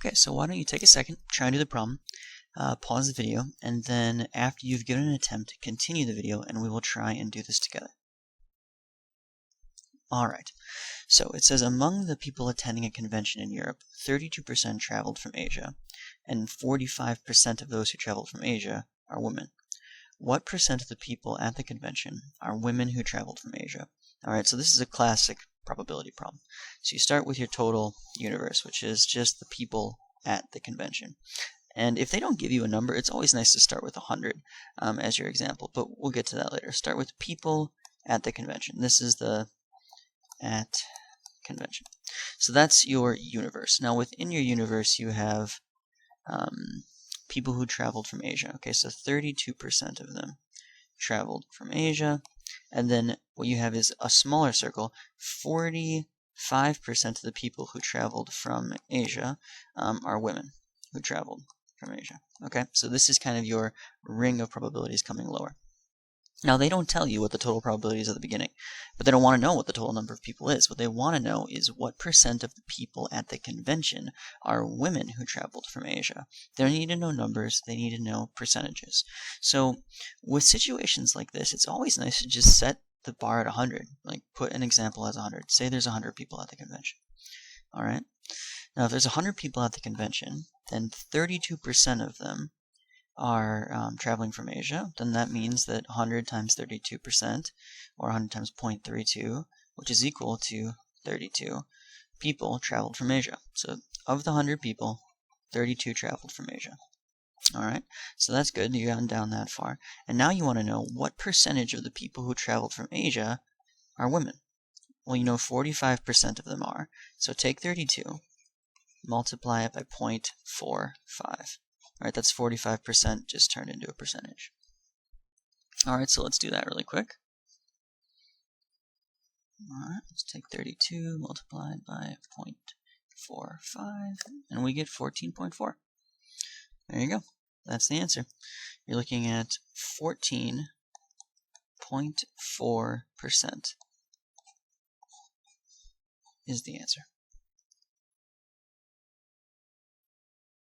Okay, so why don't you take a second, try and do the problem, pause the video, and then after you've given an attempt, continue the video, and we will try and do this together. Alright, so it says among the people attending a convention in Europe, 32% traveled from Asia, and 45% of those who traveled from Asia are women. What percent of the people at the convention are women who traveled from Asia? Alright, so this is a classic probability problem. So you start with your total universe, which is just the people at the convention. And if they don't give you a number, it's always nice to start with 100 as your example, but we'll get to that later. Start with people at the convention. This is the at convention. So that's your universe. Now within your universe you have people who traveled from Asia. Okay, so 32% of them traveled from Asia. And then what you have is a smaller circle. 45% of the people who traveled from Asia are women who traveled from Asia. Okay, so this is kind of your ring of probabilities coming lower. Now, they don't tell you what the total probability is at the beginning, but they don't want to know what the total number of people is. What they want to know is what percent of the people at the convention are women who traveled from Asia. They don't need to know numbers, they need to know percentages. So, with situations like this, it's always nice to just set the bar at 100. Like, put an example as 100. Say there's 100 people at the convention. Alright? Now, if there's 100 people at the convention, then 32% of them are traveling from Asia, then that means that 100 times 32%, or 100 times 0.32, which is equal to 32 people traveled from Asia. So of the 100 people, 32 traveled from Asia. Alright, so that's good, you've gotten down that far. And now you want to know what percentage of the people who traveled from Asia are women. Well, you know 45% of them are, so take 32, multiply it by 0.45. Alright, that's 45% just turned into a percentage. Alright, so let's do that really quick. Alright, let's take 32 multiplied by 0.45, and we get 14.4. There you go. That's the answer. You're looking at 14.4% is the answer.